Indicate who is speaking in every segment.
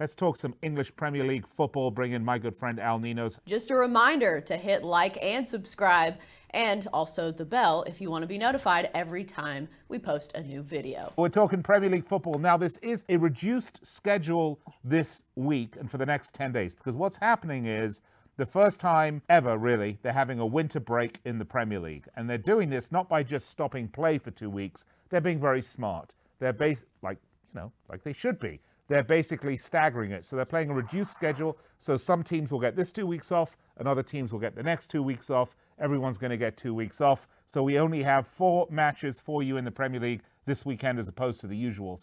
Speaker 1: Let's talk some English Premier League football. Bring in my good friend Al Ninos.
Speaker 2: Just a reminder to hit like and subscribe, and also the bell if you want to be notified every time we post a new video.
Speaker 1: We're talking Premier League football. Now, this is a reduced schedule this week and for the next 10 days, because what's happening is the first time ever, really, they're having a winter break in the Premier League. And they're doing this not by just stopping play for 2 weeks. They're being very smart. They're like they should be. They're basically staggering it. So they're playing a reduced schedule. So some teams will get this 2 weeks off, and other teams will get the next 2 weeks off. Everyone's going to get 2 weeks off. So we only have 4 matches for you in the Premier League this weekend as opposed to the usual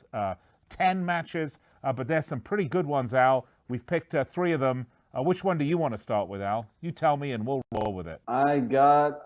Speaker 1: 10 matches. But there's some pretty good ones, Al. We've picked 3 of them. Which one do you want to start with, Al? You tell me and we'll roll with it.
Speaker 3: I got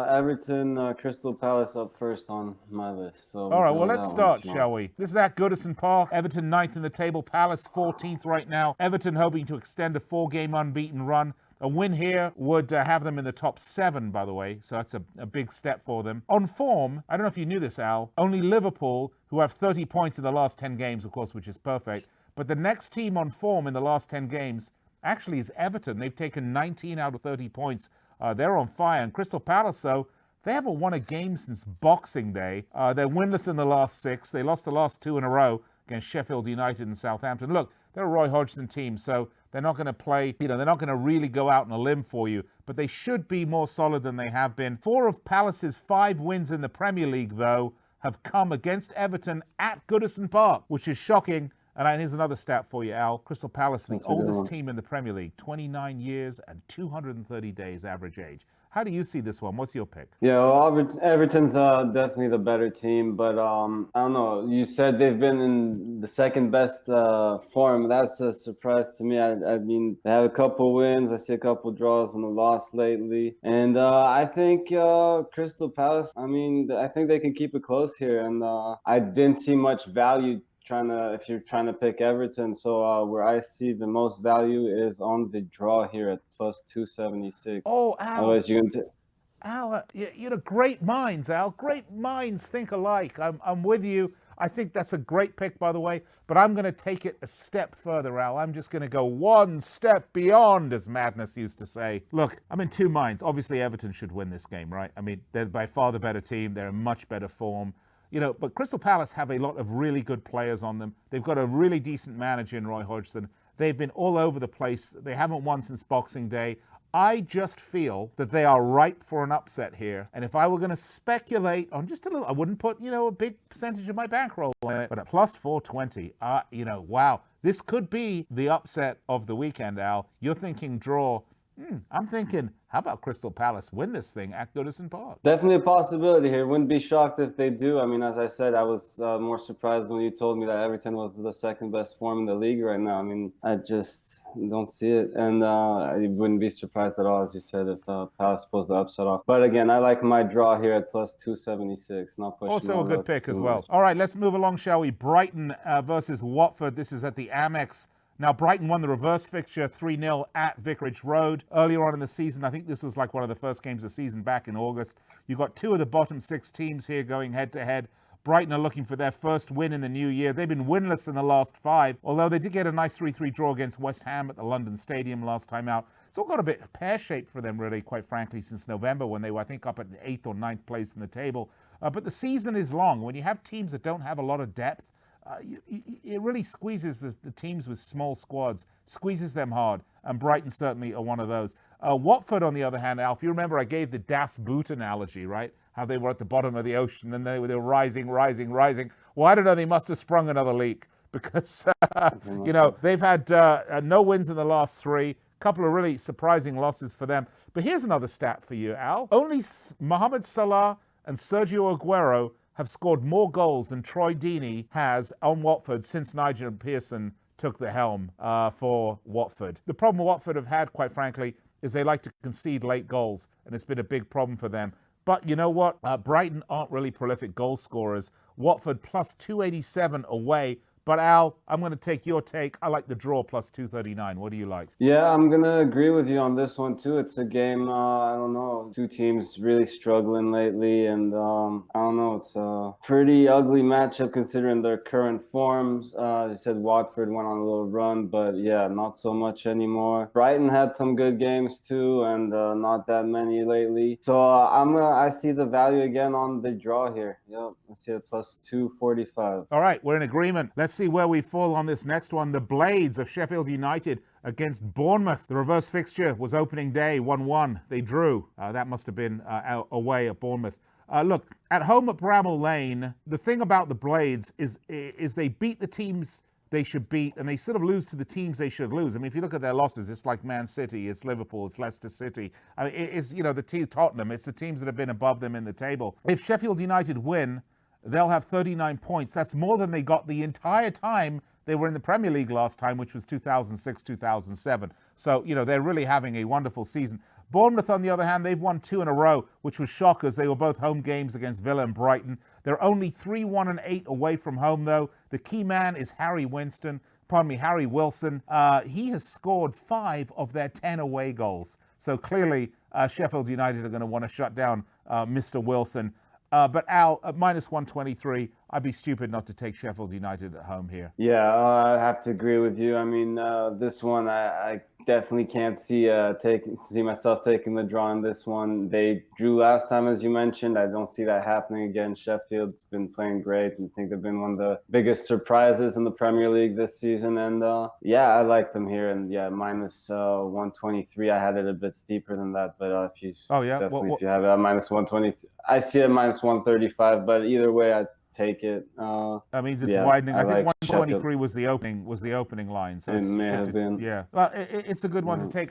Speaker 3: Everton Crystal Palace up first on my list. So
Speaker 1: all right, well, let's start, shall we? This is at Goodison Park. Everton 9th in the table. Palace 14th right now. Everton hoping to extend a 4-game unbeaten run. A win here would have them in the top 7, by the way, so that's a big step for them. On form, I don't know if you knew this, Al, only Liverpool, who have 30 points in the last 10 games, of course, which is perfect. But the next team on form in the last 10 games actually is Everton. They've taken 19 out of 30 points. They're on fire. And Crystal Palace, though, they haven't won a game since Boxing Day. They're winless in the last 6. They lost the last 2 in a row against Sheffield United and Southampton. Look, they're a Roy Hodgson team, so they're not going to play, they're not going to really go out on a limb for you, but they should be more solid than they have been. 4 of Palace's 5 wins in the Premier League, though, have come against Everton at Goodison Park, which is shocking. And here's another stat for you, Al. Crystal Palace, the oldest team in the Premier League, 29 years and 230 days average age. How do you see this one? What's your pick?
Speaker 3: Yeah, well, Everton's definitely the better team, but I don't know. You said they've been in the second best form. That's a surprise to me. I mean, they have a couple wins. I see a couple draws and a loss lately. And I think Crystal Palace, I think they can keep it close here. And I didn't see much value if you're trying to pick Everton. So where I see the most value is on the draw here at plus 276.
Speaker 1: Oh, Al.
Speaker 3: Otherwise, you can
Speaker 1: Al, great minds, Al. Great minds think alike. I'm with you. I think that's a great pick, by the way. But I'm going to take it a step further, Al. I'm just going to go one step beyond, as Madness used to say. Look, I'm in 2 minds. Obviously, Everton should win this game, right? I mean, they're by far the better team. They're in much better form. But Crystal Palace have a lot of really good players on them. They've got a really decent manager in Roy Hodgson. They've been all over the place. They haven't won since Boxing Day. I just feel that they are ripe for an upset here. And if I were going to speculate on just a little, I wouldn't put, a big percentage of my bankroll on it. But at plus 420, wow, this could be the upset of the weekend, Al. You're thinking draw. I'm thinking, how about Crystal Palace win this thing at Goodison Park?
Speaker 3: Definitely a possibility here. Wouldn't be shocked if they do. I mean, as I said, I was more surprised when you told me that Everton was the second best form in the league right now. I mean, I just don't see it. And I wouldn't be surprised at all, as you said, if Palace pulls the upset off. But again, I like my draw here at plus 276. Not pushing
Speaker 1: also a good pick as well. All right, let's move along, shall we? Brighton versus Watford. This is at the Amex. Now, Brighton won the reverse fixture 3-0 at Vicarage Road. Earlier on in the season, I think this was like one of the first games of the season back in August. You got 2 of the bottom 6 teams here going head-to-head. Brighton are looking for their first win in the new year. They've been winless in the last 5, although they did get a nice 3-3 draw against West Ham at the London Stadium last time out. It's all got a bit pear-shaped for them, really, quite frankly, since November when they were, I think, up at the 8th or 9th place in the table. But the season is long. When you have teams that don't have a lot of depth, it really squeezes the teams with small squads, squeezes them hard, and Brighton certainly are one of those. Watford, on the other hand, Alf, you remember I gave the Das Boot analogy, right? How they were at the bottom of the ocean and they were rising. Well, I don't know, they must have sprung another leak because, they've had no wins in the last 3, a couple of really surprising losses for them. But here's another stat for you, Al. Only Mohamed Salah and Sergio Aguero have scored more goals than Troy Deeney has on Watford since Nigel Pearson took the helm for Watford. The problem Watford have had, quite frankly, is they like to concede late goals, and it's been a big problem for them. But you know what? Brighton aren't really prolific goal scorers. Watford plus 287 away, But Al, I'm going to take your take. I like the draw plus 239. What do you like?
Speaker 3: Yeah, I'm gonna agree with you on this one too. It's a game, I don't know, two teams really struggling lately, and I don't know, it's a pretty ugly matchup considering their current forms. You said Watford went on a little run, but yeah, not so much anymore. Brighton had some good games too, and not that many lately. So I see the value again on the draw here. Yep, I see it plus 245.
Speaker 1: All right, we're in agreement. Let's see where we fall on this next one. The Blades of Sheffield United against Bournemouth. The reverse fixture was opening day, 1-1. They drew. That must have been away at Bournemouth. Look, at home at Bramall Lane, the thing about the Blades is they beat the teams they should beat, and they sort of lose to the teams they should lose. I mean, if you look at their losses, it's like Man City, it's Liverpool, it's Leicester City. I mean, it's, the team Tottenham, it's the teams that have been above them in the table. If Sheffield United win, they'll have 39 points. That's more than they got the entire time they were in the Premier League last time, which was 2006, 2007. So, they're really having a wonderful season. Bournemouth, on the other hand, they've won 2 in a row, which was shockers. They were both home games against Villa and Brighton. They're only 3-1-8 away from home, though. The key man is Harry Wilson. He has scored 5 of their 10 away goals. So clearly, Sheffield United are going to want to shut down Mr. Wilson. But Al, at minus 123, I'd be stupid not to take Sheffield United at home here.
Speaker 3: Yeah, I have to agree with you. I mean, this one, I definitely can't see myself taking the draw in this one. They drew last time, as you mentioned. I don't see that happening again. Sheffield's been playing great, and I think they've been one of the biggest surprises in the Premier League this season. And I like them here. And yeah, minus 123. I had it a bit steeper than that, but if you if you have it at minus 120, I see it at minus 135. But either way, I take it.
Speaker 1: That means it's widening. I think
Speaker 3: like
Speaker 1: 123 was the opening line. So
Speaker 3: it may have been.
Speaker 1: Yeah, well, it's a good one to take.